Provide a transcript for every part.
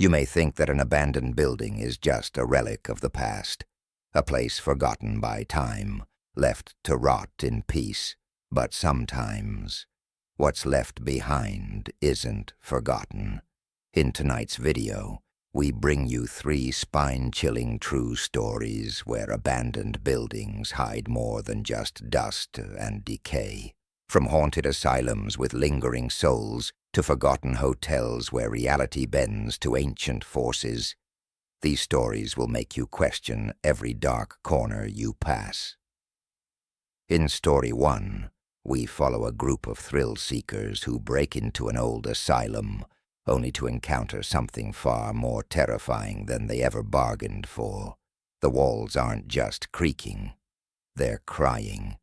You may think that an abandoned building is just a relic of the past, a place forgotten by time, left to rot in peace. But sometimes, what's left behind isn't forgotten. In tonight's video, we bring you 3 spine-chilling true stories where abandoned buildings hide more than just dust and decay. From haunted asylums with lingering souls to forgotten hotels where reality bends to ancient forces, these stories will make you question every dark corner you pass. In Story 1, we follow a group of thrill-seekers who break into an old asylum, only to encounter something far more terrifying than they ever bargained for. The walls aren't just creaking, they're crying.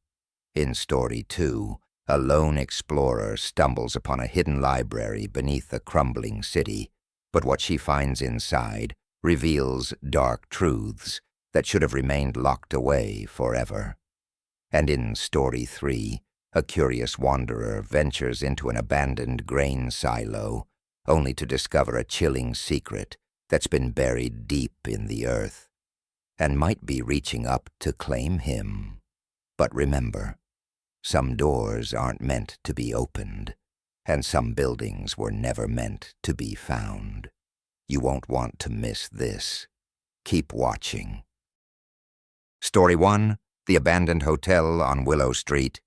In Story 2, a lone explorer stumbles upon a hidden library beneath a crumbling city, but what she finds inside reveals dark truths that should have remained locked away forever. And in Story 3, a curious wanderer ventures into an abandoned grain silo, only to discover a chilling secret that's been buried deep in the earth, and might be reaching up to claim him. But remember, some doors aren't meant to be opened, and some buildings were never meant to be found. You won't want to miss this. Keep watching. Story 1, The Abandoned Hotel on Willow Street.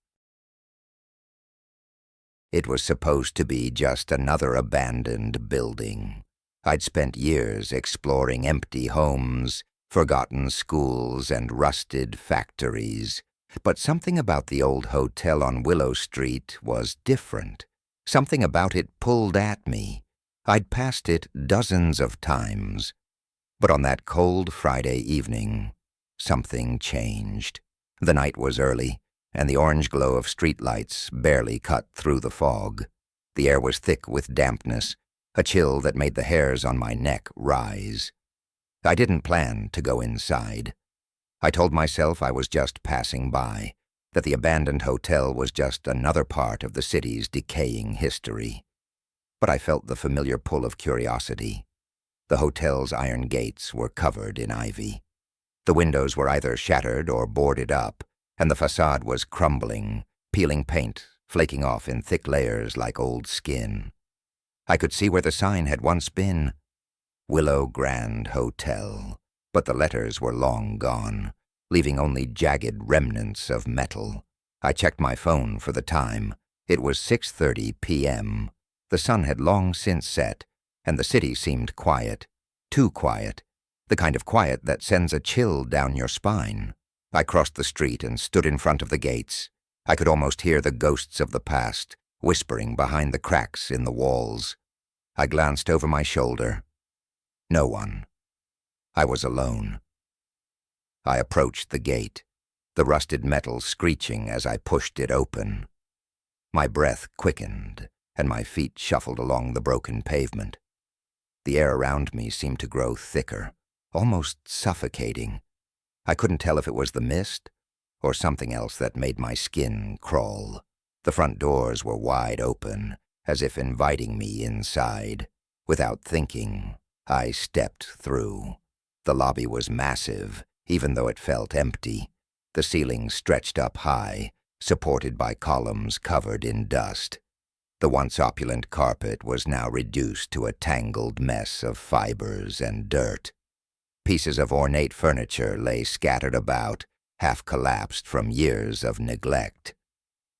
It was supposed to be just another abandoned building. I'd spent years exploring empty homes, forgotten schools, and rusted factories. But something about the old hotel on Willow Street was different. Something about it pulled at me. I'd passed it dozens of times. But on that cold Friday evening, something changed. The night was early, and the orange glow of streetlights barely cut through the fog. The air was thick with dampness, a chill that made the hairs on my neck rise. I didn't plan to go inside. I told myself I was just passing by, that the abandoned hotel was just another part of the city's decaying history. But I felt the familiar pull of curiosity. The hotel's iron gates were covered in ivy. The windows were either shattered or boarded up, and the facade was crumbling, peeling paint, flaking off in thick layers like old skin. I could see where the sign had once been, Willow Grand Hotel, but the letters were long gone, leaving only jagged remnants of metal. I checked my phone for the time. It was 6:30 p.m. The sun had long since set, and the city seemed quiet, too quiet, the kind of quiet that sends a chill down your spine. I crossed the street and stood in front of the gates. I could almost hear the ghosts of the past whispering behind the cracks in the walls. I glanced over my shoulder. No one. I was alone. I approached the gate, the rusted metal screeching as I pushed it open. My breath quickened, and my feet shuffled along the broken pavement. The air around me seemed to grow thicker, almost suffocating. I couldn't tell if it was the mist or something else that made my skin crawl. The front doors were wide open, as if inviting me inside. Without thinking, I stepped through. The lobby was massive, even though it felt empty. The ceiling stretched up high, supported by columns covered in dust. The once opulent carpet was now reduced to a tangled mess of fibers and dirt. Pieces of ornate furniture lay scattered about, half collapsed from years of neglect.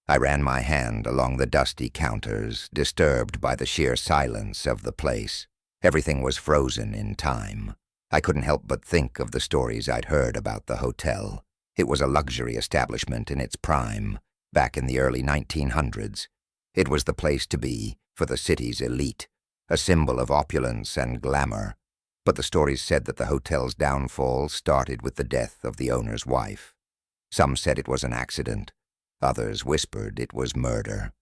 I ran my hand along the dusty counters, disturbed by the sheer silence of the place. Everything was frozen in time. I couldn't help but think of the stories I'd heard about the hotel. It was a luxury establishment in its prime, back in the early 1900s. It was the place to be for the city's elite, a symbol of opulence and glamour. But the stories said that the hotel's downfall started with the death of the owner's wife. Some said it was an accident. Others whispered it was murder.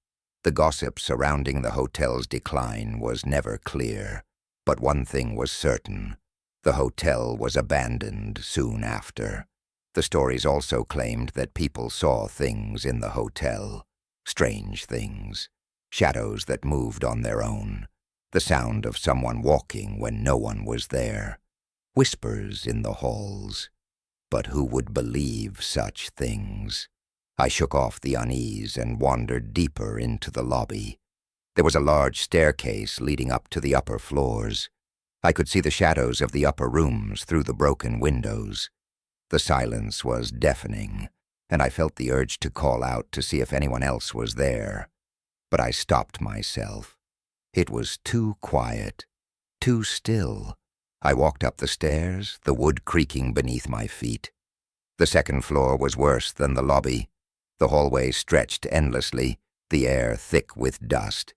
The gossip surrounding the hotel's decline was never clear. But one thing was certain. The hotel was abandoned soon after. The stories also claimed that people saw things in the hotel. Strange things. Shadows that moved on their own. The sound of someone walking when no one was there. Whispers in the halls. But who would believe such things? I shook off the unease and wandered deeper into the lobby. There was a large staircase leading up to the upper floors. I could see the shadows of the upper rooms through the broken windows. The silence was deafening, and I felt the urge to call out to see if anyone else was there. But I stopped myself. It was too quiet, too still. I walked up the stairs, the wood creaking beneath my feet. The second floor was worse than the lobby. The hallway stretched endlessly, the air thick with dust.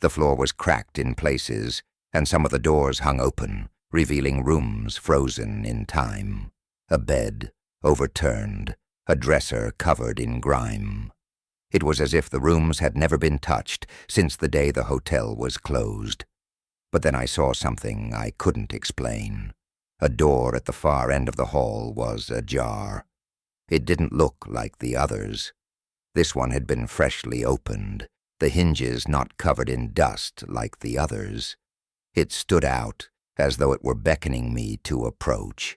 The floor was cracked in places, and some of the doors hung open, revealing rooms frozen in time. A bed, overturned, a dresser covered in grime. It was as if the rooms had never been touched since the day the hotel was closed. But then I saw something I couldn't explain. A door at the far end of the hall was ajar. It didn't look like the others. This one had been freshly opened, the hinges not covered in dust like the others. It stood out, as though it were beckoning me to approach.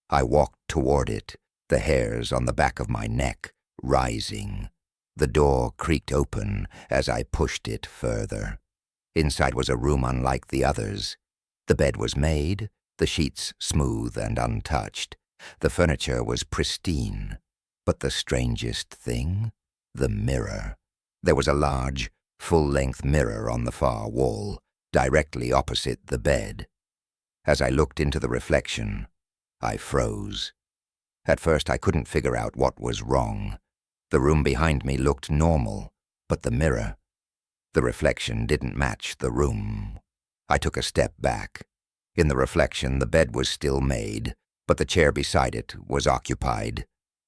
I walked toward it, the hairs on the back of my neck rising. The door creaked open as I pushed it further. Inside was a room unlike the others. The bed was made, the sheets smooth and untouched. The furniture was pristine. But the strangest thing? The mirror. There was a large, full-length mirror on the far wall, directly opposite the bed. As I looked into the reflection, I froze. At first I couldn't figure out what was wrong. The room behind me looked normal, but the mirror, the reflection didn't match the room. I took a step back. In the reflection, the bed was still made, but the chair beside it was occupied.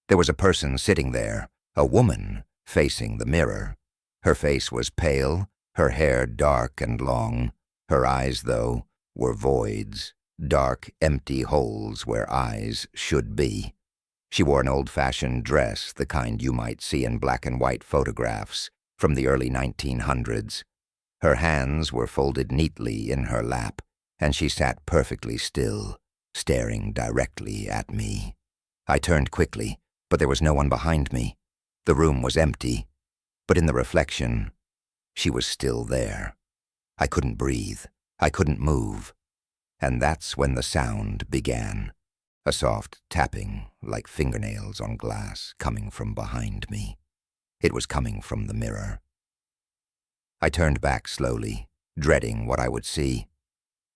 There was a person sitting there, a woman, facing the mirror. Her face was pale, her hair dark and long. Her eyes, though, were voids, dark, empty holes where eyes should be. She wore an old-fashioned dress, the kind you might see in black and white photographs from the early 1900s. Her hands were folded neatly in her lap, and she sat perfectly still, staring directly at me. I turned quickly, but there was no one behind me. The room was empty, but in the reflection, she was still there. I couldn't breathe. I couldn't move. And that's when the sound began. A soft tapping, like fingernails on glass, coming from behind me. It was coming from the mirror. I turned back slowly, dreading what I would see.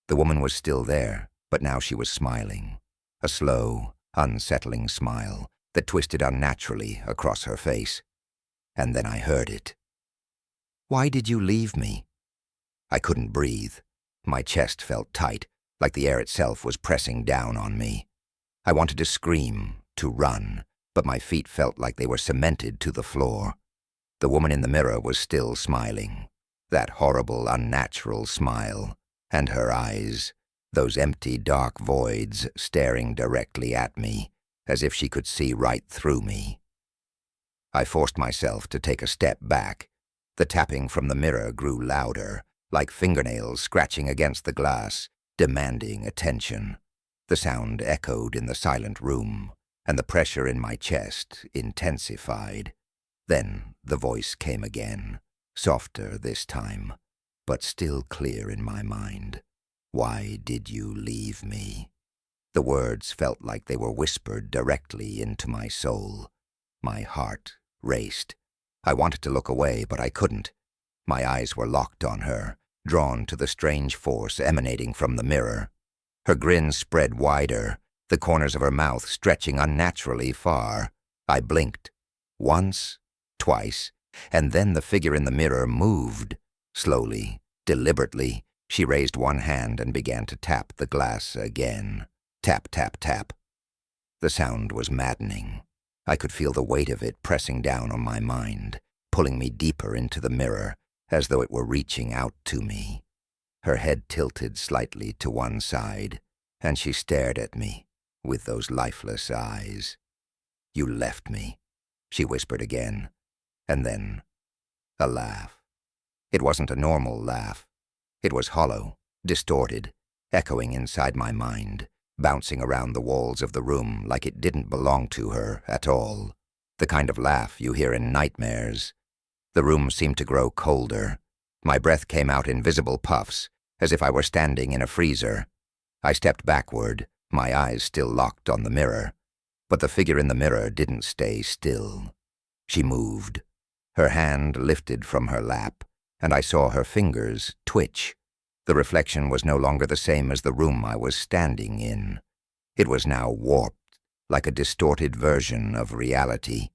The woman was still there, but now she was smiling. A slow, unsettling smile that twisted unnaturally across her face. And then I heard it. "Why did you leave me?" I couldn't breathe. My chest felt tight, like the air itself was pressing down on me. I wanted to scream, to run, but my feet felt like they were cemented to the floor. The woman in the mirror was still smiling, that horrible, unnatural smile, and her eyes, those empty, dark voids staring directly at me, as if she could see right through me. I forced myself to take a step back. The tapping from the mirror grew louder, like fingernails scratching against the glass, demanding attention. The sound echoed in the silent room, and the pressure in my chest intensified. Then the voice came again, softer this time, but still clear in my mind. "Why did you leave me?" The words felt like they were whispered directly into my soul. My heart raced. I wanted to look away, but I couldn't. My eyes were locked on her, drawn to the strange force emanating from the mirror. Her grin spread wider, the corners of her mouth stretching unnaturally far. I blinked. Once, twice, and then the figure in the mirror moved. Slowly, deliberately, she raised one hand and began to tap the glass again. Tap, tap, tap. The sound was maddening. I could feel the weight of it pressing down on my mind, pulling me deeper into the mirror, as though it were reaching out to me. Her head tilted slightly to one side, and she stared at me with those lifeless eyes. "You left me," she whispered again, and then a laugh. It wasn't a normal laugh. It was hollow, distorted, echoing inside my mind, bouncing around the walls of the room like it didn't belong to her at all. The kind of laugh you hear in nightmares. The room seemed to grow colder. My breath came out in visible puffs, as if I were standing in a freezer. I stepped backward, my eyes still locked on the mirror. But the figure in the mirror didn't stay still. She moved. Her hand lifted from her lap, and I saw her fingers twitch. The reflection was no longer the same as the room I was standing in. It was now warped, like a distorted version of reality.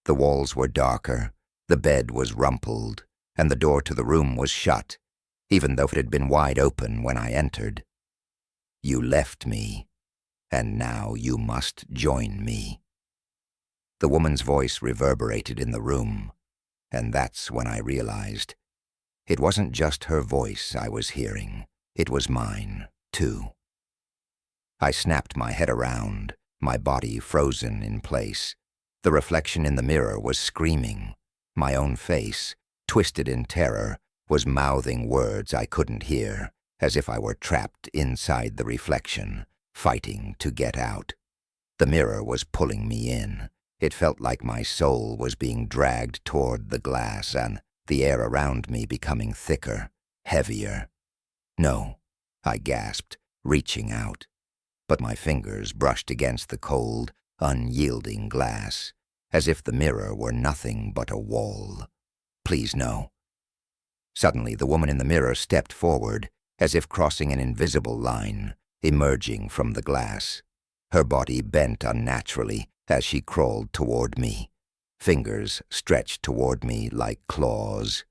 The walls were darker, the bed was rumpled, and the door to the room was shut, even though it had been wide open when I entered. You left me, and now you must join me. The woman's voice reverberated in the room, and that's when I realized it wasn't just her voice I was hearing, it was mine, too. I snapped my head around, my body frozen in place. The reflection in the mirror was screaming. My own face, twisted in terror, was mouthing words I couldn't hear, as if I were trapped inside the reflection, fighting to get out. The mirror was pulling me in. It felt like my soul was being dragged toward the glass and the air around me becoming thicker, heavier. No, I gasped, reaching out. But my fingers brushed against the cold, unyielding glass, as if the mirror were nothing but a wall. Please, no. Suddenly, the woman in the mirror stepped forward, as if crossing an invisible line, emerging from the glass. Her body bent unnaturally as she crawled toward me. Fingers stretched toward me like claws.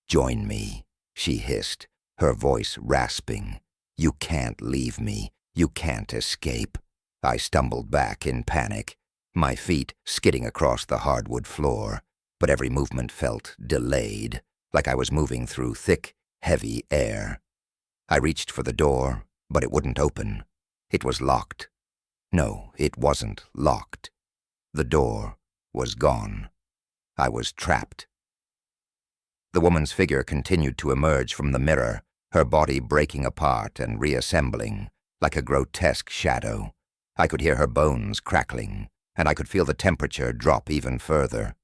"Join me," she hissed, her voice rasping. "You can't leave me. You can't escape." I stumbled back in panic, my feet skidding across the hardwood floor, but every movement felt delayed, like I was moving through thick, heavy air. I reached for the door, but it wouldn't open. It was locked. No, it wasn't locked. The door was gone. I was trapped. The woman's figure continued to emerge from the mirror, her body breaking apart and reassembling, like a grotesque shadow. I could hear her bones crackling, and I could feel the temperature drop even further.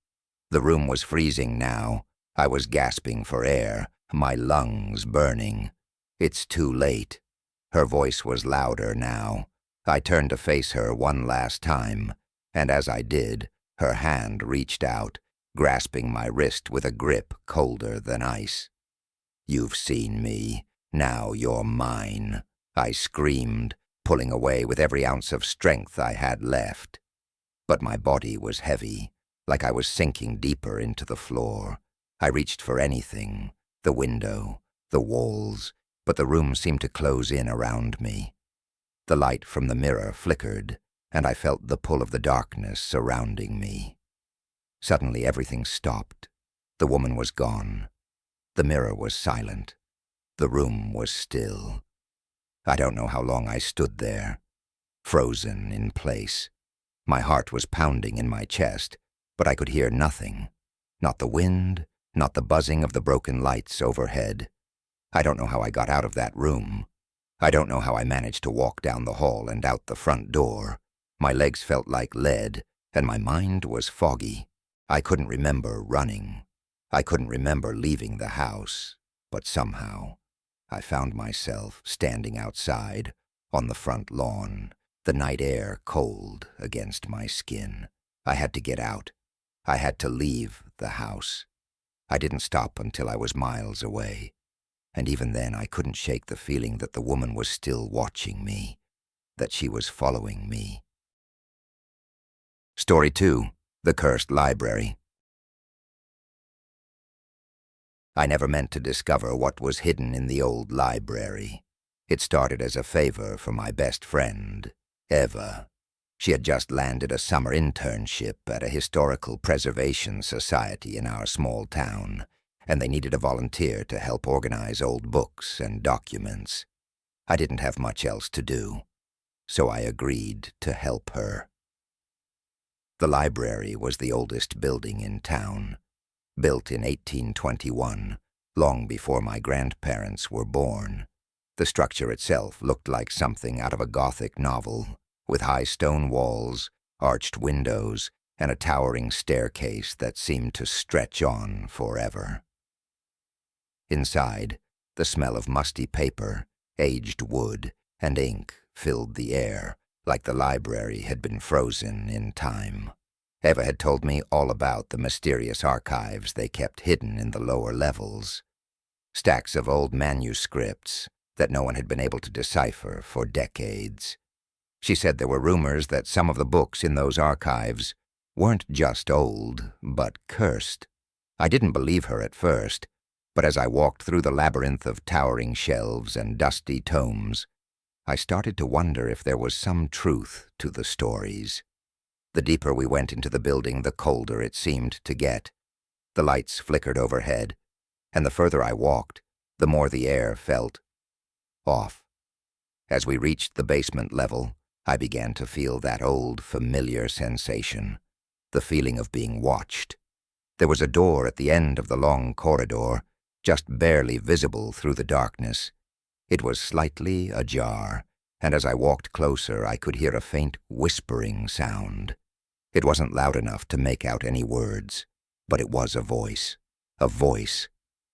The room was freezing now. I was gasping for air, my lungs burning. "It's too late." Her voice was louder now. I turned to face her one last time, and as I did, her hand reached out, grasping my wrist with a grip colder than ice. "You've seen me. Now you're mine," I screamed, pulling away with every ounce of strength I had left. But my body was heavy, like I was sinking deeper into the floor. I reached for anything, the window, the walls, but the room seemed to close in around me. The light from the mirror flickered, and I felt the pull of the darkness surrounding me. Suddenly everything stopped. The woman was gone. The mirror was silent. The room was still. I don't know how long I stood there, frozen in place. My heart was pounding in my chest, but I could hear nothing. Not the wind, not the buzzing of the broken lights overhead. I don't know how I got out of that room. I don't know how I managed to walk down the hall and out the front door. My legs felt like lead, and my mind was foggy. I couldn't remember running. I couldn't remember leaving the house, but somehow I found myself standing outside on the front lawn, the night air cold against my skin. I had to get out. I had to leave the house. I didn't stop until I was miles away, and even then I couldn't shake the feeling that the woman was still watching me, that she was following me. Story 2. The Cursed Library. I never meant to discover what was hidden in the old library. It started as a favor for my best friend, Eva. She had just landed a summer internship at a historical preservation society in our small town, and they needed a volunteer to help organize old books and documents. I didn't have much else to do, so I agreed to help her. The library was the oldest building in town. Built in 1821, long before my grandparents were born. The structure itself looked like something out of a Gothic novel, with high stone walls, arched windows, and a towering staircase that seemed to stretch on forever. Inside, the smell of musty paper, aged wood, and ink filled the air, like the library had been frozen in time. Eva had told me all about the mysterious archives they kept hidden in the lower levels. Stacks of old manuscripts that no one had been able to decipher for decades. She said there were rumors that some of the books in those archives weren't just old, but cursed. I didn't believe her at first, but as I walked through the labyrinth of towering shelves and dusty tomes, I started to wonder if there was some truth to the stories. The deeper we went into the building, the colder it seemed to get. The lights flickered overhead, and the further I walked, the more the air felt off. As we reached the basement level, I began to feel that old, familiar sensation, the feeling of being watched. There was a door at the end of the long corridor, just barely visible through the darkness. It was slightly ajar, and as I walked closer, I could hear a faint whispering sound. It wasn't loud enough to make out any words, but it was a voice. A voice.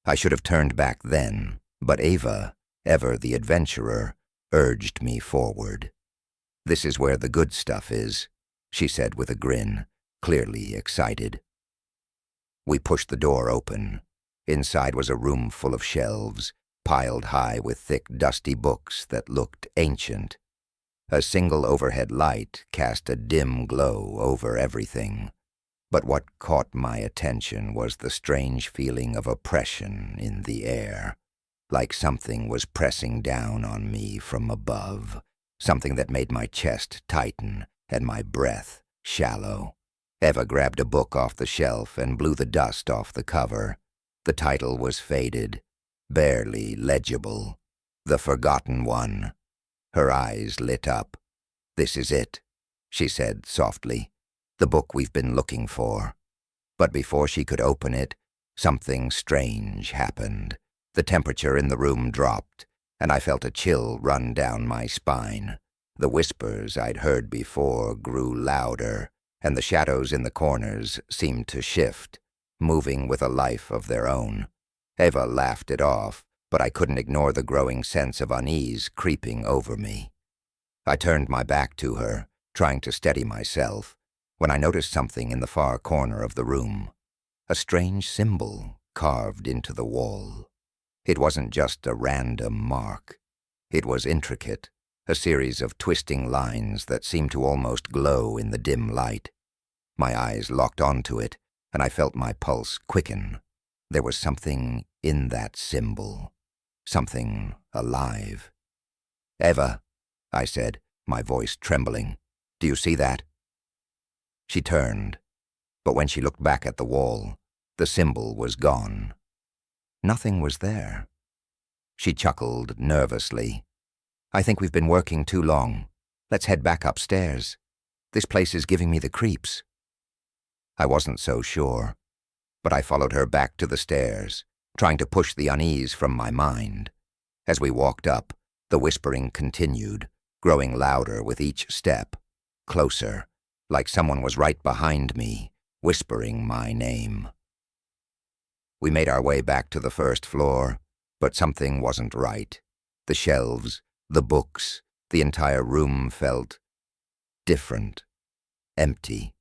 I should have turned back then, but Eva, ever the adventurer, urged me forward. "This is where the good stuff is," she said with a grin, clearly excited. We pushed the door open. Inside was a room full of shelves, piled high with thick, dusty books that looked ancient. A single overhead light cast a dim glow over everything. But what caught my attention was the strange feeling of oppression in the air, like something was pressing down on me from above, something that made my chest tighten and my breath shallow. Eva grabbed a book off the shelf and blew the dust off the cover. The title was faded, barely legible. "The Forgotten One." Her eyes lit up. "This is it," she said softly. "The book we've been looking for." But before she could open it, something strange happened. The temperature in the room dropped, and I felt a chill run down my spine. The whispers I'd heard before grew louder, and the shadows in the corners seemed to shift, moving with a life of their own. Eva laughed it off, but I couldn't ignore the growing sense of unease creeping over me. I turned my back to her, trying to steady myself, when I noticed something in the far corner of the room. A strange symbol carved into the wall. It wasn't just a random mark. It was intricate, a series of twisting lines that seemed to almost glow in the dim light. My eyes locked onto it, and I felt my pulse quicken. There was something in that symbol, something alive. "Eva," I said, my voice trembling, "do you see that?" She turned, but when she looked back at the wall, the symbol was gone. Nothing was there. She chuckled nervously. "I think we've been working too long. Let's head back upstairs. This place is giving me the creeps." I wasn't so sure, but I followed her back to the stairs, trying to push the unease from my mind. As we walked up, the whispering continued, growing louder with each step, closer, like someone was right behind me, whispering my name. We made our way back to the first floor, but something wasn't right. The shelves, the books, the entire room felt different, empty.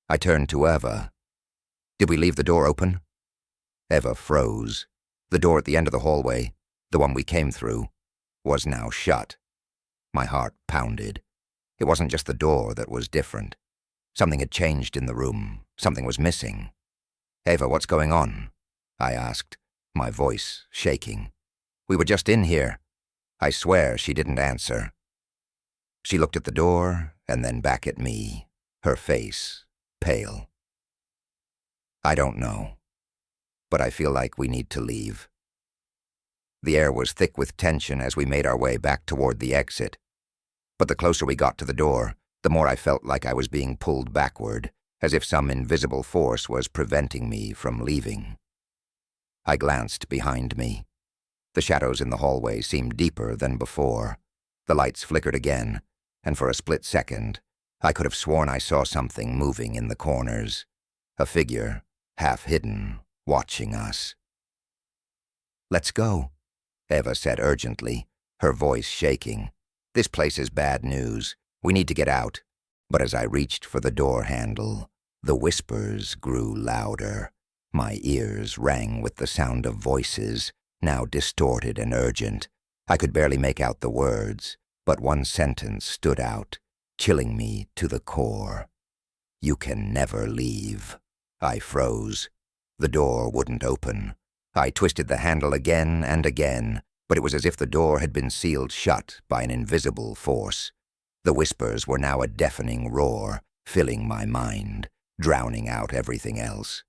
I turned to Eva. "Did we leave the door open?" Eva froze. The door at the end of the hallway, the one we came through, was now shut. My heart pounded. It wasn't just the door that was different. Something had changed in the room. Something was missing. "Eva, what's going on?" I asked, my voice shaking. "We were just in here." I swear she didn't answer. She looked at the door and then back at me, her face pale. "I don't know, but I feel like we need to leave." The air was thick with tension as we made our way back toward the exit. But the closer we got to the door, the more I felt like I was being pulled backward, as if some invisible force was preventing me from leaving. I glanced behind me. The shadows in the hallway seemed deeper than before. The lights flickered again, and for a split second, I could have sworn I saw something moving in the corners. A figure, half hidden, watching us. "Let's go," Eva said urgently, her voice shaking. "This place is bad news. We need to get out." But as I reached for the door handle, the whispers grew louder. My ears rang with the sound of voices, now distorted and urgent. I could barely make out the words, but one sentence stood out, chilling me to the core. "You can never leave." I froze. The door wouldn't open. I twisted the handle again and again, but it was as if the door had been sealed shut by an invisible force. The whispers were now a deafening roar, filling my mind, drowning out everything else.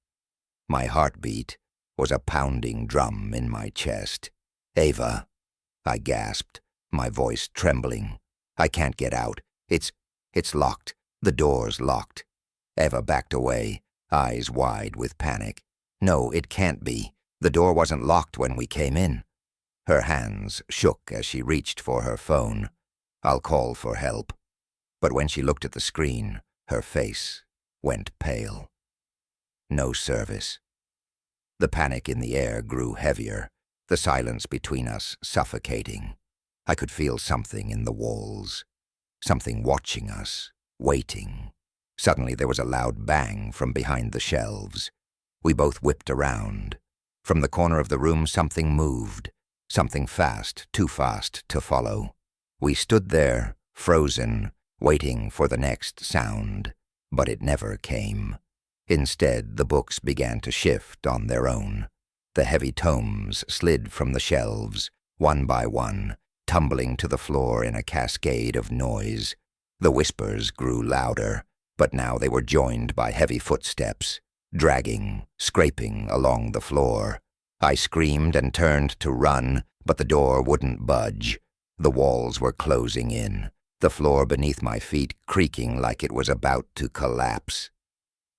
My heartbeat was a pounding drum in my chest. "Eva," I gasped, my voice trembling. "I can't get out. It's locked. The door's locked." Eva backed away, eyes wide with panic. "No, it can't be. The door wasn't locked when we came in." Her hands shook as she reached for her phone. "I'll call for help." But when she looked at the screen, her face went pale. No service. The panic in the air grew heavier, the silence between us suffocating. I could feel something in the walls, something watching us, waiting. Suddenly there was a loud bang from behind the shelves. We both whipped around. From the corner of the room something moved, something fast, too fast to follow. We stood there, frozen, waiting for the next sound, but it never came. Instead, the books began to shift on their own. The heavy tomes slid from the shelves, one by one, tumbling to the floor in a cascade of noise. The whispers grew louder, but now they were joined by heavy footsteps, dragging, scraping along the floor. I screamed and turned to run, but the door wouldn't budge. The walls were closing in, the floor beneath my feet creaking like it was about to collapse.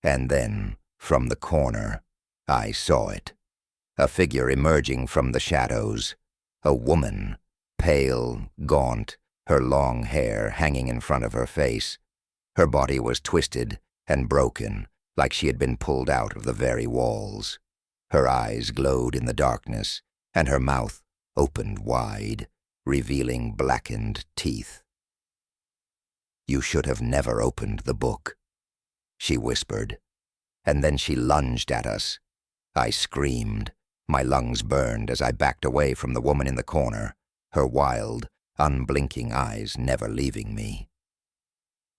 And then, from the corner, I saw it. A figure emerging from the shadows. A woman, pale, gaunt, her long hair hanging in front of her face. Her body was twisted and broken, like she had been pulled out of the very walls. Her eyes glowed in the darkness, and her mouth opened wide, revealing blackened teeth. "You should have never opened the book," she whispered. And then she lunged at us. I screamed. My lungs burned as I backed away from the woman in the corner, her wild, unblinking eyes never leaving me.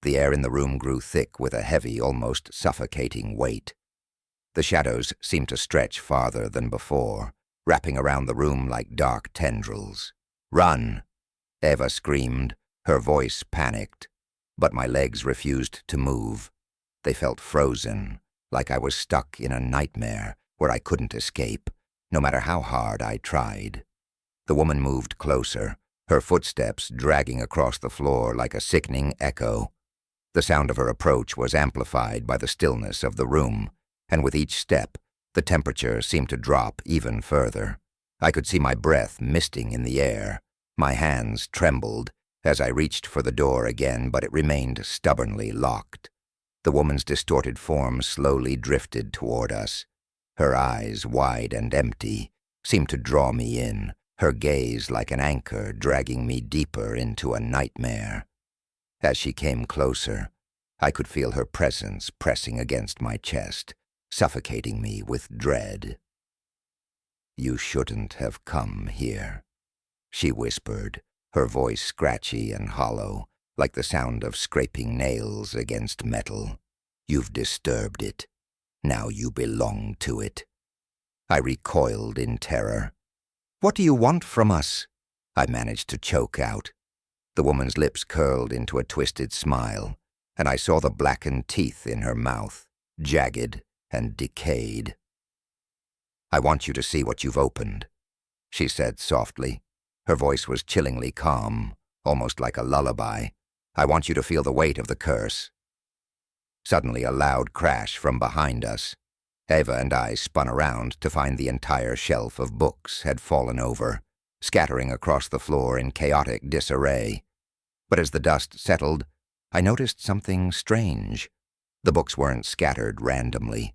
The air in the room grew thick with a heavy, almost suffocating weight. The shadows seemed to stretch farther than before, wrapping around the room like dark tendrils. "Run!" Eva screamed, her voice panicked, but my legs refused to move. They felt frozen, like I was stuck in a nightmare where I couldn't escape, no matter how hard I tried. The woman moved closer, her footsteps dragging across the floor like a sickening echo. The sound of her approach was amplified by the stillness of the room, and with each step, the temperature seemed to drop even further. I could see my breath misting in the air. My hands trembled as I reached for the door again, but it remained stubbornly locked. The woman's distorted form slowly drifted toward us. Her eyes, wide and empty, seemed to draw me in, her gaze like an anchor dragging me deeper into a nightmare. As she came closer, I could feel her presence pressing against my chest, suffocating me with dread. "You shouldn't have come here," she whispered, her voice scratchy and hollow, like the sound of scraping nails against metal. "You've disturbed it. Now you belong to it." I recoiled in terror. "What do you want from us?" I managed to choke out. The woman's lips curled into a twisted smile, and I saw the blackened teeth in her mouth, jagged and decayed. "I want you to see what you've opened," she said softly. Her voice was chillingly calm, almost like a lullaby. "I want you to feel the weight of the curse." Suddenly a loud crash from behind us. Ava and I spun around to find the entire shelf of books had fallen over, scattering across the floor in chaotic disarray. But as the dust settled, I noticed something strange. The books weren't scattered randomly.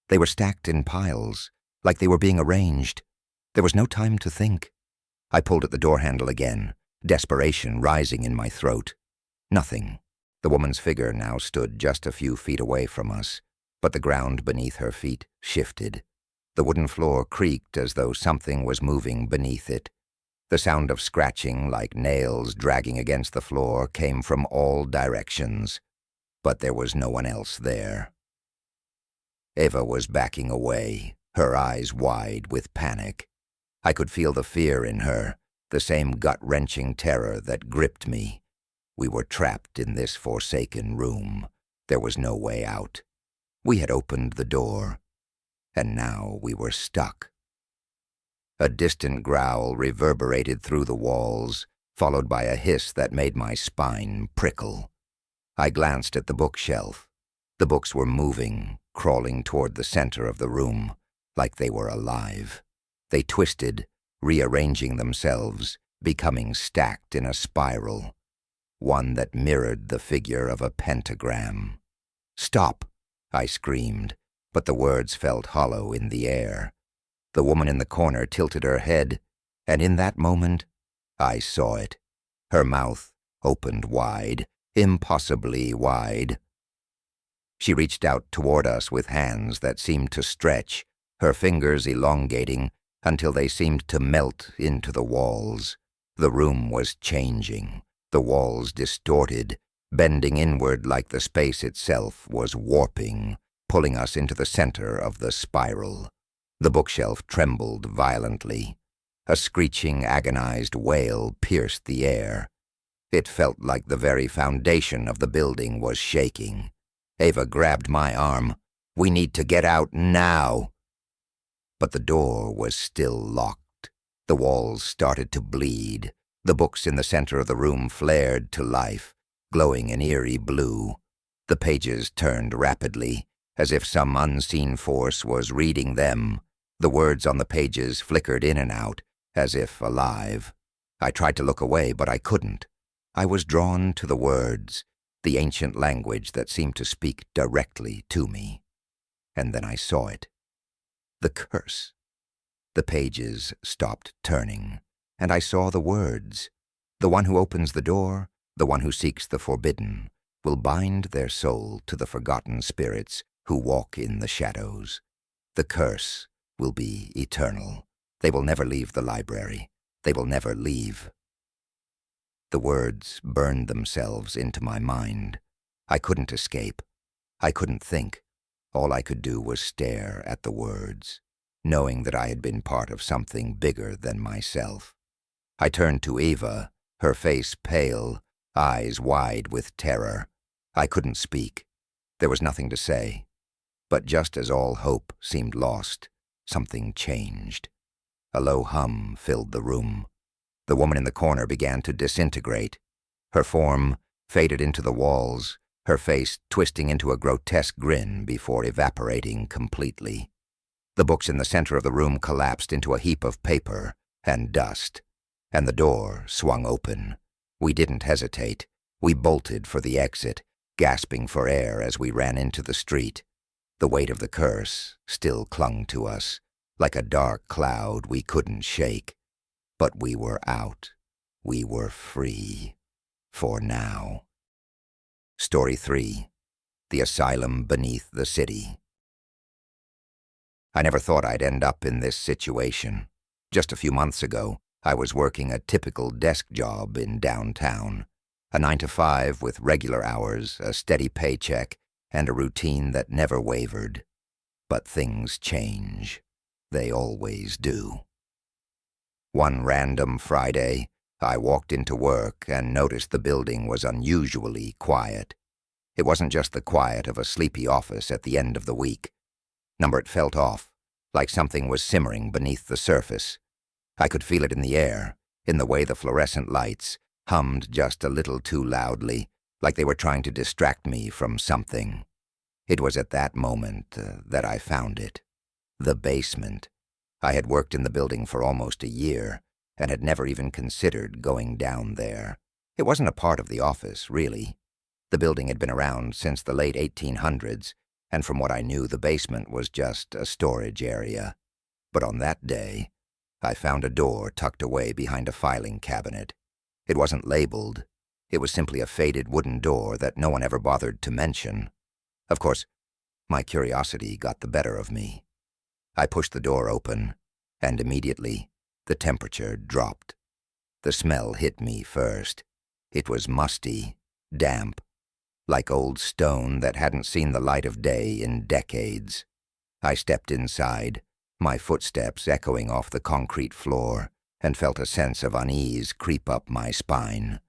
They were stacked in piles, like they were being arranged. There was no time to think. I pulled at the door handle again, desperation rising in my throat. Nothing. The woman's figure now stood just a few feet away from us, but the ground beneath her feet shifted. The wooden floor creaked as though something was moving beneath it. The sound of scratching, like nails dragging against the floor, came from all directions, but there was no one else there. Ava was backing away, her eyes wide with panic. I could feel the fear in her, the same gut-wrenching terror that gripped me. We were trapped in this forsaken room. There was no way out. We had opened the door, and now we were stuck. A distant growl reverberated through the walls, followed by a hiss that made my spine prickle. I glanced at the bookshelf. The books were moving, crawling toward the center of the room, like they were alive. They twisted, rearranging themselves, becoming stacked in a spiral, one that mirrored the figure of a pentagram. "Stop!" I screamed, but the words felt hollow in the air. The woman in the corner tilted her head, and in that moment, I saw it. Her mouth opened wide, impossibly wide. She reached out toward us with hands that seemed to stretch, her fingers elongating until they seemed to melt into the walls. The room was changing, the walls distorted, bending inward like the space itself was warping, pulling us into the center of the spiral. The bookshelf trembled violently. A screeching, agonized wail pierced the air. It felt like the very foundation of the building was shaking. Ava grabbed my arm. "We need to get out now." But the door was still locked. The walls started to bleed. The books in the center of the room flared to life, glowing an eerie blue. The pages turned rapidly, as if some unseen force was reading them. The words on the pages flickered in and out, as if alive. I tried to look away, but I couldn't. I was drawn to the words, the ancient language that seemed to speak directly to me. And then I saw it. The curse. The pages stopped turning, and I saw the words. "The one who opens the door, the one who seeks the forbidden, will bind their soul to the forgotten spirits who walk in the shadows. The curse will be eternal. They will never leave the library. They will never leave." The words burned themselves into my mind. I couldn't escape. I couldn't think. All I could do was stare at the words, knowing that I had been part of something bigger than myself. I turned to Ava, her face pale, eyes wide with terror. I couldn't speak. There was nothing to say. But just as all hope seemed lost, something changed. A low hum filled the room. The woman in the corner began to disintegrate. Her form faded into the walls, her face twisting into a grotesque grin before evaporating completely. The books in the center of the room collapsed into a heap of paper and dust, and the door swung open. We didn't hesitate. We bolted for the exit, gasping for air as we ran into the street. The weight of the curse still clung to us, like a dark cloud we couldn't shake. But we were out. We were free. For now. Story 3. The Asylum Beneath the City. I never thought I'd end up in this situation. Just a few months ago, I was working a typical desk job in downtown. A 9-to-5 with regular hours, a steady paycheck, and a routine that never wavered. But things change. They always do. One random Friday, I walked into work and noticed the building was unusually quiet. It wasn't just the quiet of a sleepy office at the end of the week. It felt off, like something was simmering beneath the surface. I could feel it in the air, in the way the fluorescent lights hummed just a little too loudly, like they were trying to distract me from something. It was at that moment that I found it. The basement. I had worked in the building for almost a year and had never even considered going down there. It wasn't a part of the office, really. The building had been around since the late 1800s, and from what I knew, the basement was just a storage area. But on that day, I found a door tucked away behind a filing cabinet. It wasn't labeled. It was simply a faded wooden door that no one ever bothered to mention. Of course, my curiosity got the better of me. I pushed the door open, and immediately, the temperature dropped. The smell hit me first. It was musty, damp, like old stone that hadn't seen the light of day in decades. I stepped inside, my footsteps echoing off the concrete floor, and felt a sense of unease creep up my spine.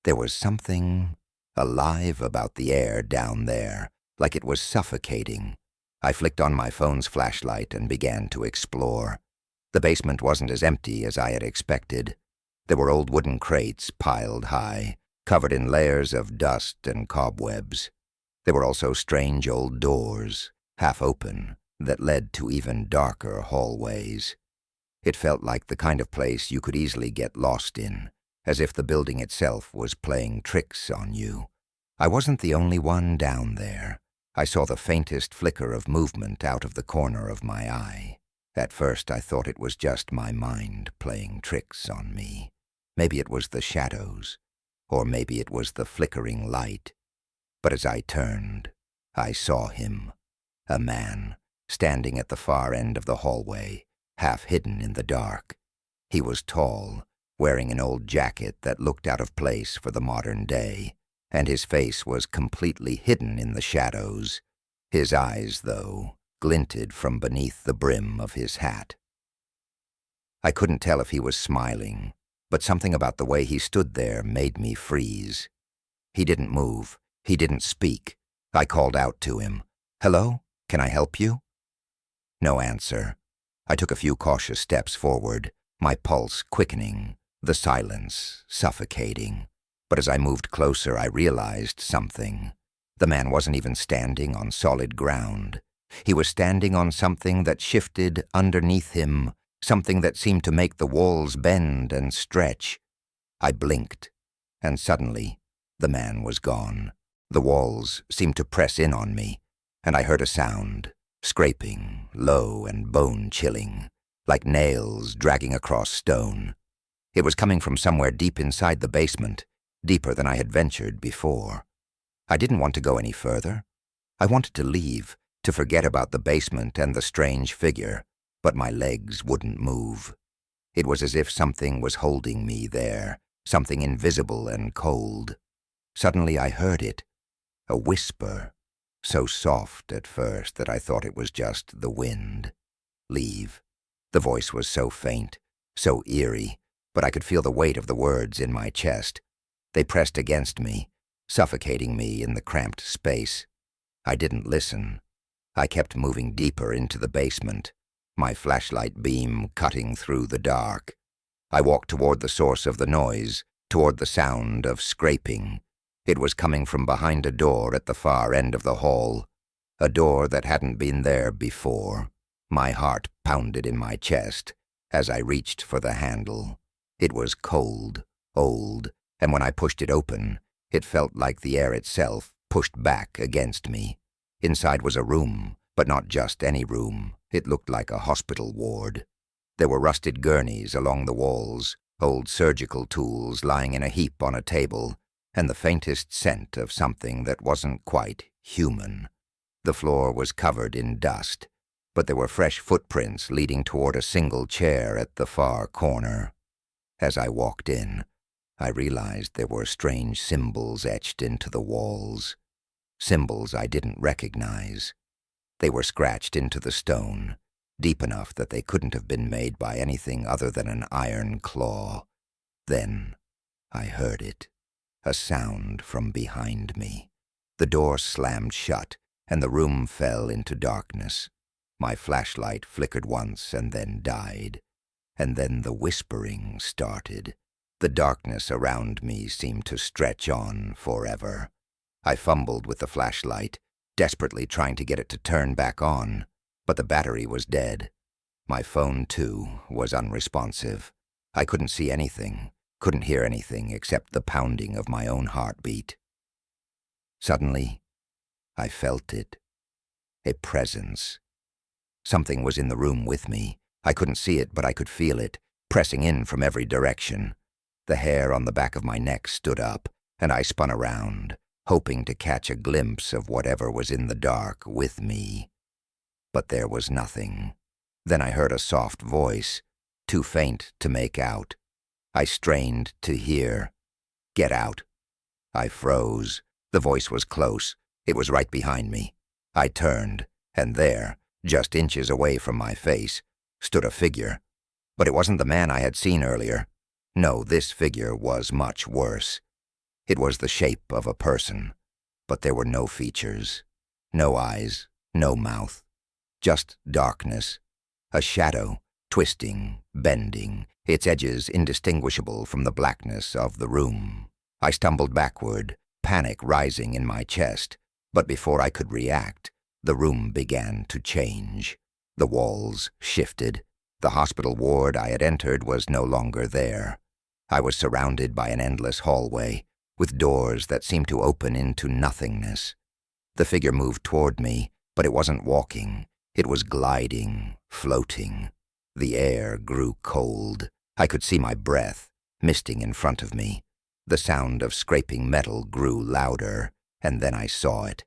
There was something alive about the air down there, like it was suffocating. I flicked on my phone's flashlight and began to explore. The basement wasn't as empty as I had expected. There were old wooden crates piled high, covered in layers of dust and cobwebs. There were also strange old doors, half open, that led to even darker hallways. It felt like the kind of place you could easily get lost in, as if the building itself was playing tricks on you. I wasn't the only one down there. I saw the faintest flicker of movement out of the corner of my eye. At first I thought it was just my mind playing tricks on me. Maybe it was the shadows, or maybe it was the flickering light. But as I turned, I saw him, a man, standing at the far end of the hallway, half hidden in the dark. He was tall, wearing an old jacket that looked out of place for the modern day, and his face was completely hidden in the shadows. His eyes, though, glinted from beneath the brim of his hat. I couldn't tell if he was smiling, but something about the way he stood there made me freeze. He didn't move. He didn't speak. I called out to him, "Hello? Can I help you?" No answer. I took a few cautious steps forward, my pulse quickening, the silence suffocating. But as I moved closer, I realized something. The man wasn't even standing on solid ground. He was standing on something that shifted underneath him, something that seemed to make the walls bend and stretch. I blinked, and suddenly, the man was gone. The walls seemed to press in on me, and I heard a sound, scraping, low and bone-chilling, like nails dragging across stone. It was coming from somewhere deep inside the basement, deeper than I had ventured before. I didn't want to go any further. I wanted to leave, to forget about the basement and the strange figure, but my legs wouldn't move. It was as if something was holding me there, something invisible and cold. Suddenly I heard it, a whisper, so soft at first that I thought it was just the wind. Leave. The voice was so faint, so eerie, but I could feel the weight of the words in my chest. They pressed against me, suffocating me in the cramped space. I didn't listen. I kept moving deeper into the basement, my flashlight beam cutting through the dark. I walked toward the source of the noise, toward the sound of scraping. It was coming from behind a door at the far end of the hall, a door that hadn't been there before. My heart pounded in my chest as I reached for the handle. It was cold, old, and when I pushed it open, it felt like the air itself pushed back against me. Inside was a room, but not just any room. It looked like a hospital ward. There were rusted gurneys along the walls, old surgical tools lying in a heap on a table, and the faintest scent of something that wasn't quite human. The floor was covered in dust, but there were fresh footprints leading toward a single chair at the far corner. As I walked in, I realized there were strange symbols etched into the walls. Symbols I didn't recognize. They were scratched into the stone, deep enough that they couldn't have been made by anything other than an iron claw. Then I heard it, a sound from behind me. The door slammed shut, and the room fell into darkness. My flashlight flickered once and then died. And then the whispering started. The darkness around me seemed to stretch on forever. I fumbled with the flashlight, desperately trying to get it to turn back on. But the battery was dead. My phone, too, was unresponsive. I couldn't see anything, couldn't hear anything except the pounding of my own heartbeat. Suddenly, I felt it. A presence. Something was in the room with me. I couldn't see it, but I could feel it, pressing in from every direction. The hair on the back of my neck stood up, and I spun around, hoping to catch a glimpse of whatever was in the dark with me. But there was nothing. Then I heard a soft voice, too faint to make out. I strained to hear. "Get out." I froze. The voice was close. It was right behind me. I turned, and there, just inches away from my face, stood a figure. But it wasn't the man I had seen earlier. No, this figure was much worse. It was the shape of a person, but there were no features, no eyes, no mouth, just darkness, a shadow, twisting, bending, its edges indistinguishable from the blackness of the room. I stumbled backward, panic rising in my chest, but before I could react, the room began to change. The walls shifted. The hospital ward I had entered was no longer there. I was surrounded by an endless hallway, with doors that seemed to open into nothingness. The figure moved toward me, but it wasn't walking. It was gliding, floating. The air grew cold. I could see my breath, misting in front of me. The sound of scraping metal grew louder, and then I saw it.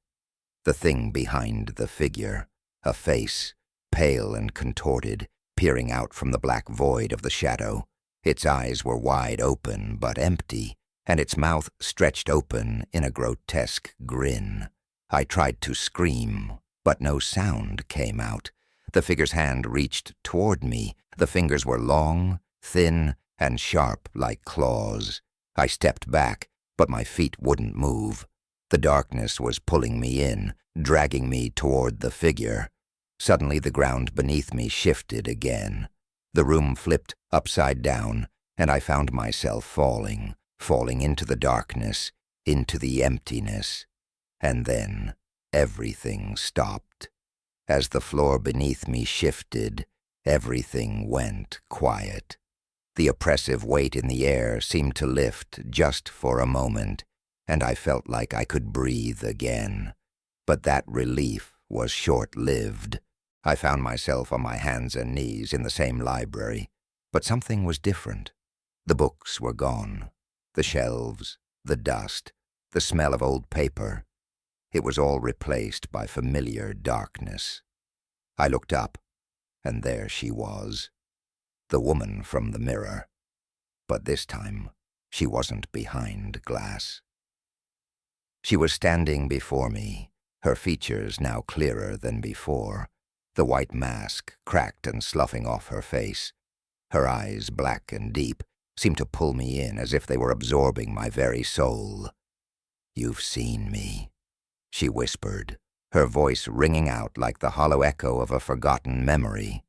The thing behind the figure, a face, pale and contorted, peering out from the black void of the shadow. Its eyes were wide open but empty, and its mouth stretched open in a grotesque grin. I tried to scream, but no sound came out. The figure's hand reached toward me. The fingers were long, thin, and sharp like claws. I stepped back, but my feet wouldn't move. The darkness was pulling me in, dragging me toward the figure. Suddenly the ground beneath me shifted again. The room flipped upside down, and I found myself falling into the darkness, into the emptiness. And then everything stopped. As the floor beneath me shifted, everything went quiet. The oppressive weight in the air seemed to lift just for a moment, and I felt like I could breathe again. But that relief was short-lived. I found myself on my hands and knees in the same library, but something was different. The books were gone. The shelves, the dust, the smell of old paper. It was all replaced by familiar darkness. I looked up, and there she was, the woman from the mirror. But this time, she wasn't behind glass. She was standing before me, her features now clearer than before, the white mask cracked and sloughing off her face. Her eyes, black and deep, seemed to pull me in as if they were absorbing my very soul. "You've seen me," she whispered, her voice ringing out like the hollow echo of a forgotten memory.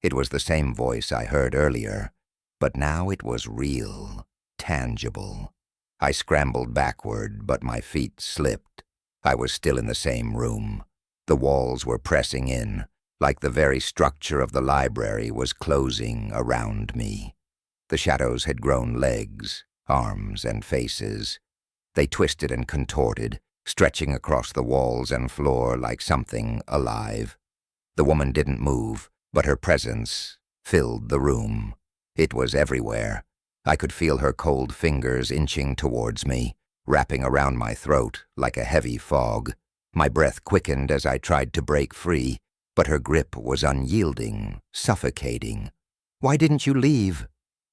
It was the same voice I heard earlier, but now it was real, tangible. I scrambled backward, but my feet slipped. I was still in the same room. The walls were pressing in, like the very structure of the library was closing around me. The shadows had grown legs, arms, and faces. They twisted and contorted, stretching across the walls and floor like something alive. The woman didn't move, but her presence filled the room. It was everywhere. I could feel her cold fingers inching towards me, wrapping around my throat like a heavy fog. My breath quickened as I tried to break free, but her grip was unyielding, suffocating. "Why didn't you leave?"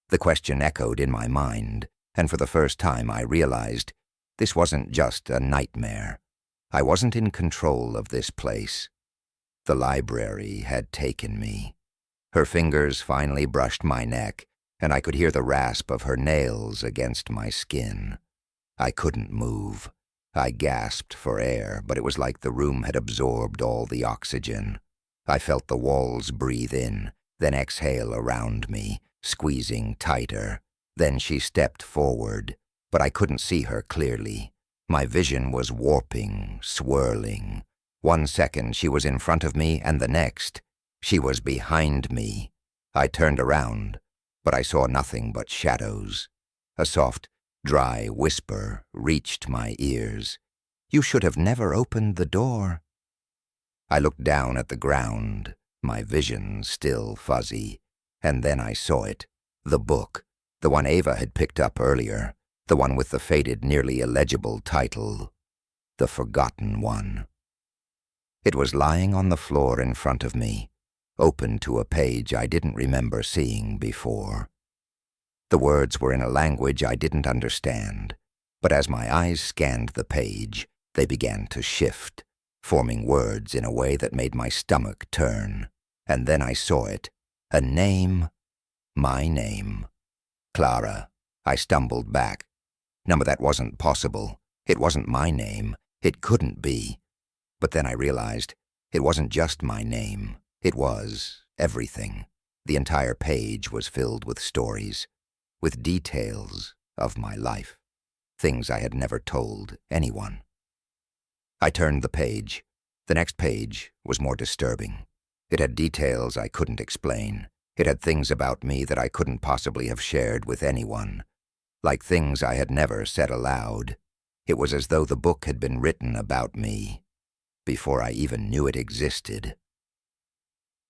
The question echoed in my mind, and for the first time I realized this wasn't just a nightmare. I wasn't in control of this place. The library had taken me. Her fingers finally brushed my neck, and I could hear the rasp of her nails against my skin. I couldn't move. I gasped for air, but it was like the room had absorbed all the oxygen. I felt the walls breathe in, then exhale around me, squeezing tighter. Then she stepped forward, but I couldn't see her clearly. My vision was warping, swirling. 1 second she was in front of me, and the next, she was behind me. I turned around, but I saw nothing but shadows. A soft, dry whisper reached my ears. "You should have never opened the door." I looked down at the ground, my vision still fuzzy, and then I saw it. The book, the one Ava had picked up earlier, the one with the faded, nearly illegible title, The Forgotten One. It was lying on the floor in front of me, open to a page I didn't remember seeing before. The words were in a language I didn't understand, but as my eyes scanned the page, they began to shift, forming words in a way that made my stomach turn. And then I saw it. A name. My name. Clara. I stumbled back. No, that wasn't possible. It wasn't my name. It couldn't be. But then I realized it wasn't just my name. It was everything. The entire page was filled with stories, with details of my life, things I had never told anyone. I turned the page. The next page was more disturbing. It had details I couldn't explain. It had things about me that I couldn't possibly have shared with anyone, like things I had never said aloud. It was as though the book had been written about me before I even knew it existed.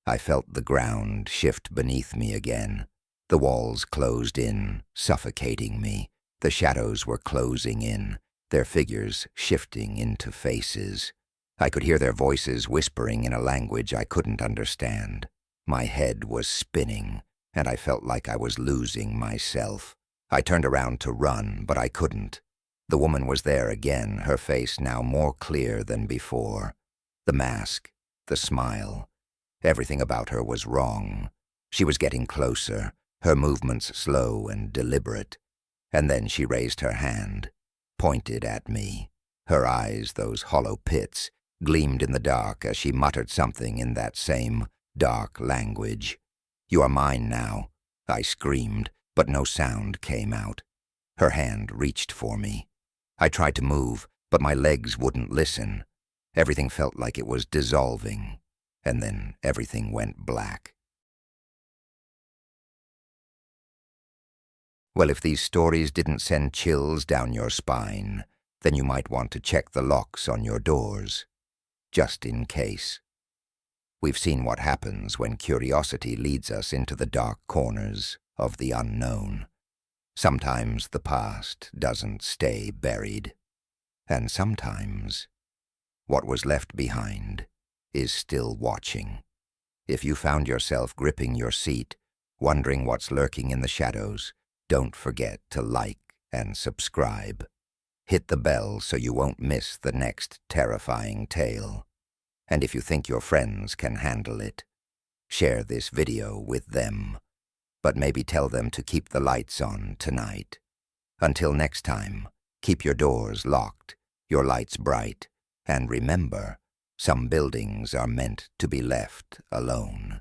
I felt the ground shift beneath me again. The walls closed in, suffocating me. The shadows were closing in, their figures shifting into faces. I could hear their voices whispering in a language I couldn't understand. My head was spinning, and I felt like I was losing myself. I turned around to run, but I couldn't. The woman was there again, her face now more clear than before. The mask, the smile, everything about her was wrong. She was getting closer, her movements slow and deliberate. And then she raised her hand, pointed at me. Her eyes, those hollow pits, gleamed in the dark as she muttered something in that same dark language. "You are mine now," I screamed, but no sound came out. Her hand reached for me. I tried to move, but my legs wouldn't listen. Everything felt like it was dissolving, and then everything went black. Well, if these stories didn't send chills down your spine, then you might want to check the locks on your doors, just in case. We've seen what happens when curiosity leads us into the dark corners of the unknown. Sometimes the past doesn't stay buried, and sometimes what was left behind is still watching. If you found yourself gripping your seat, wondering what's lurking in the shadows, don't forget to like and subscribe. Hit the bell so you won't miss the next terrifying tale. And if you think your friends can handle it, share this video with them. But maybe tell them to keep the lights on tonight. Until next time, keep your doors locked, your lights bright, and remember, some buildings are meant to be left alone.